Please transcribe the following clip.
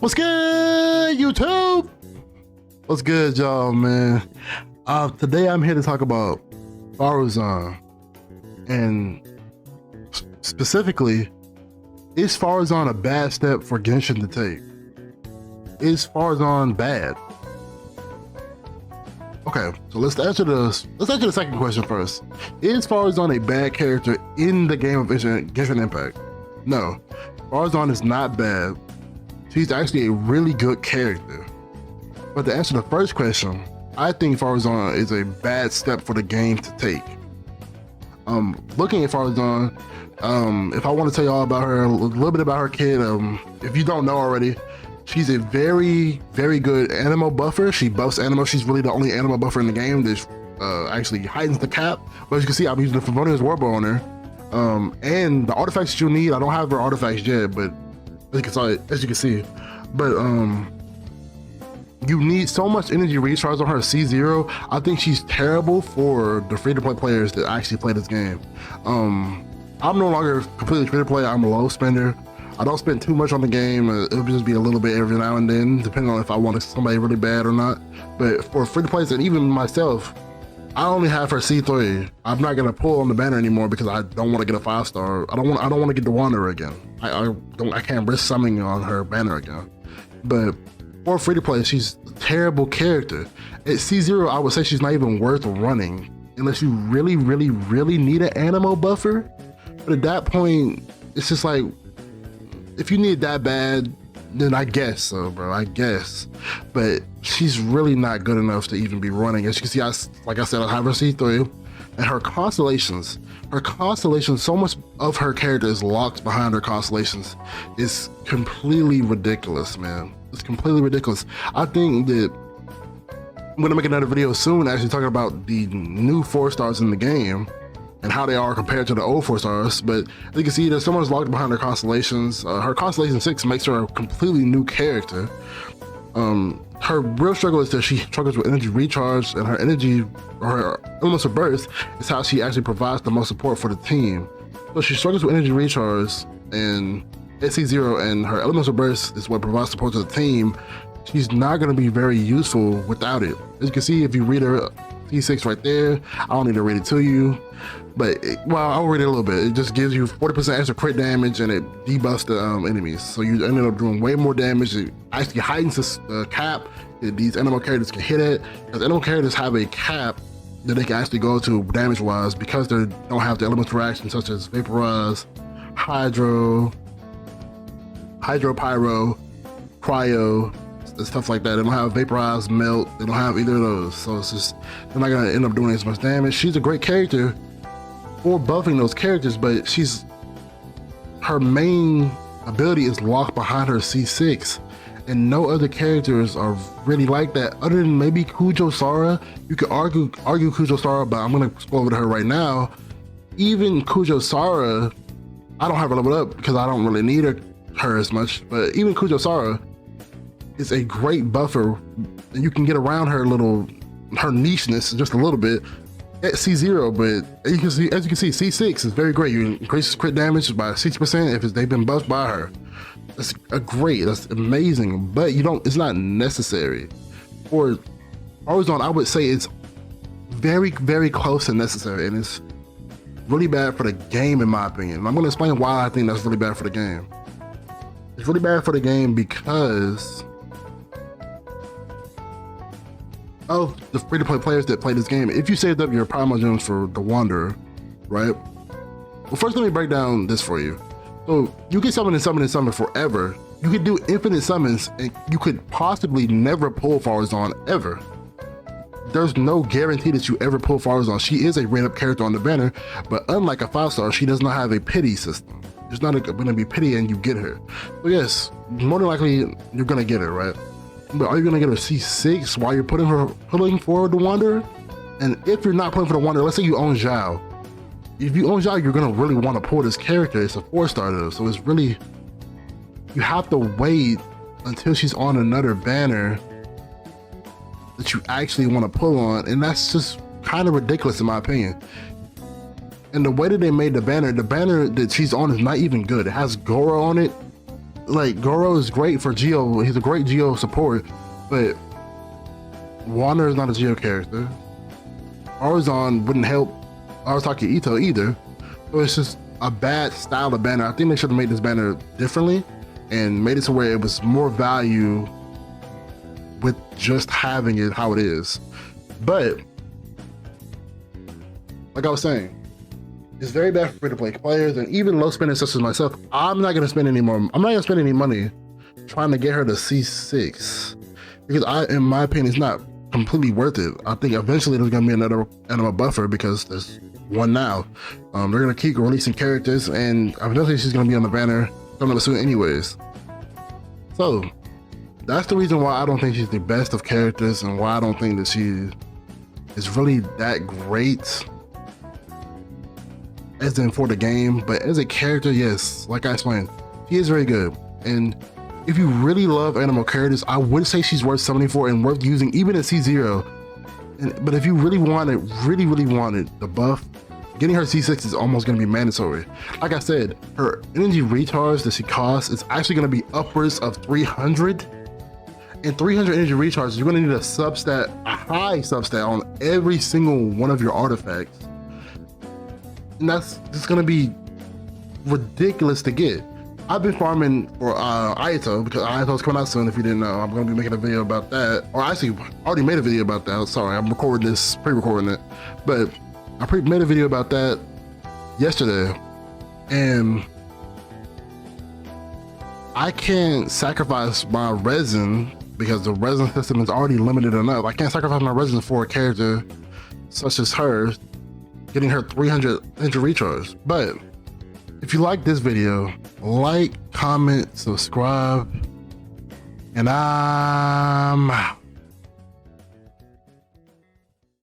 What's good, YouTube? What's good, y'all, man? Today I'm here to talk about Faruzan, and specifically, is Faruzan a bad step for Genshin to take? Is Faruzan bad? Okay, so let's answer the second question first. Is Faruzan a bad character in the game of Genshin Impact? No, Faruzan is not bad. She's actually a really good character. But to answer the first question, I think Faruzan is a bad step for the game to take. Looking at Faruzan, if I want to tell y'all about her, a little bit about her kid, if you don't know already, she's a very, very good animal buffer. She buffs animals. She's really the only animal buffer in the game that actually heightens the cap. But as you can see, I'm using the Favonius Warbow on her. And the artifacts that you need, I don't have her artifacts yet, but as you can see, but you need so much energy recharge on her C0. I think she's terrible for the free-to-play players that actually play this game. I'm no longer completely free-to-play. I'm a low spender. I don't spend too much on the game. It'll just be a little bit every now and then, depending on if I want somebody really bad or not. But for free-to-plays, and even myself, I only have her C3. I'm not gonna pull on the banner anymore because I don't want to get a 5-star. I don't want to get the Wanderer again. I can't risk summoning on her banner again. But for free to play, she's a terrible character. At C0, I would say she's not even worth running unless you really, really, really need an animal buffer. But at that point, it's just like, if you need it that bad, then I guess so, bro. I guess. But she's really not good enough to even be running. As you can see, like I said, I have her C3, and her constellations, so much of her character is locked behind her constellations. It's completely ridiculous, man. It's completely ridiculous. I think that I'm gonna make another video soon actually talking about the new 4-stars in the game and how they are compared to the old 4-stars. But as you can see, there's so much locked behind her constellations. Her constellation 6 makes her a completely new character. Her real struggle is that she struggles with energy recharge, and her energy, or her elements of burst, is how she actually provides the most support for the team. So she struggles with energy recharge, and SC0 and her elements of burst is what provides support to the team. She's not going to be very useful without it. As you can see, if you read her C6 right there, I don't need to read it to you, but I'll read it a little bit. It just gives you 40% extra crit damage, and it debuffs the enemies. So you ended up doing way more damage. It actually heightens the cap that these animal characters can hit it. Because animal characters have a cap that they can actually go to damage-wise because they don't have the elemental reactions such as Vaporize, Hydro, Pyro, Cryo, and stuff like that. They don't have Vaporize, Melt. They don't have either of those. So it's just, they're not gonna end up doing as much damage. She's a great character for buffing those characters, but her main ability is locked behind her C6. And no other characters are really like that, other than maybe Kujo Sara. You could argue Kujo Sara, but I'm gonna go over to her right now. Even Kujo Sara, I don't have her leveled up because I don't really need her as much. But even Kujo Sara is a great buffer, and you can get around her nicheness just a little bit at C0. But as you can see, C6 is very great. You increase crit damage by 60% if they've been buffed by her. That's that's amazing, but it's not necessary. For Faruzan, I would say it's very, very close to necessary, and it's really bad for the game in my opinion. And I'm gonna explain why I think that's really bad for the game. It's really bad for the game because of the free-to-play players that play this game. If you saved up your primal gems for the Wanderer, right? Well, first let me break down this for you. So you can summon forever. You could do infinite summons, and you could possibly never pull Faruzan ever. There's no guarantee that you ever pull Faruzan. She is a random character on the banner, but unlike a 5-star, she does not have a pity system. There's not gonna be pity and you get her. So yes, more than likely you're gonna get her, right? But are you gonna get her C6 while you're pulling for the Wanderer? And if you're not pulling for the Wanderer, let's say you own Zhao. If you own Zhao, you're gonna really want to pull this character. It's a 4-star though, so it's really, you have to wait until she's on another banner that you actually want to pull on, and that's just kind of ridiculous in my opinion. And the way that they made the banner that she's on is not even good. It has Goro on it, like Goro is great for Geo. He's a great Geo support, but Wander is not a Geo character. Faruzan wouldn't help Arasaki Ito either. So it's just a bad style of banner. I think they should have made this banner differently and made it to where it was more value with just having it how it is. But like I was saying, it's very bad for free-to-play players and even low spenders such as myself. I'm not gonna spend any more. I'm not gonna spend any money trying to get her to C6 because in my opinion, it's not completely worth it. I think eventually there's gonna be another anima buffer because there's one now. They're gonna keep releasing characters and eventually she's gonna be on the banner coming up soon anyways. So that's the reason why I don't think she's the best of characters and why I don't think that she is really that great as in for the game, but as a character, yes, like I explained, she is very good. And if you really love animal characters, I would say she's worth 74 and worth using even at C0. But if you really wanted the buff, getting her C6 is almost gonna be mandatory. Like I said, her energy recharge that she costs is actually gonna be upwards of 300. And 300 energy recharge, you're gonna need a substat, a high substat on every single one of your artifacts. And that's just gonna be ridiculous to get. I've been farming for Ayato because Ayato's coming out soon. If you didn't know, I'm gonna be making a video about that. Or actually, I already made a video about that. Sorry, I'm recording this, pre-recording it. But I made a video about that yesterday. And I can't sacrifice my resin because the resin system is already limited enough. I can't sacrifice my resin for a character such as her, getting her 300 energy recharge. But if you like this video, like, comment, subscribe, and I'm out.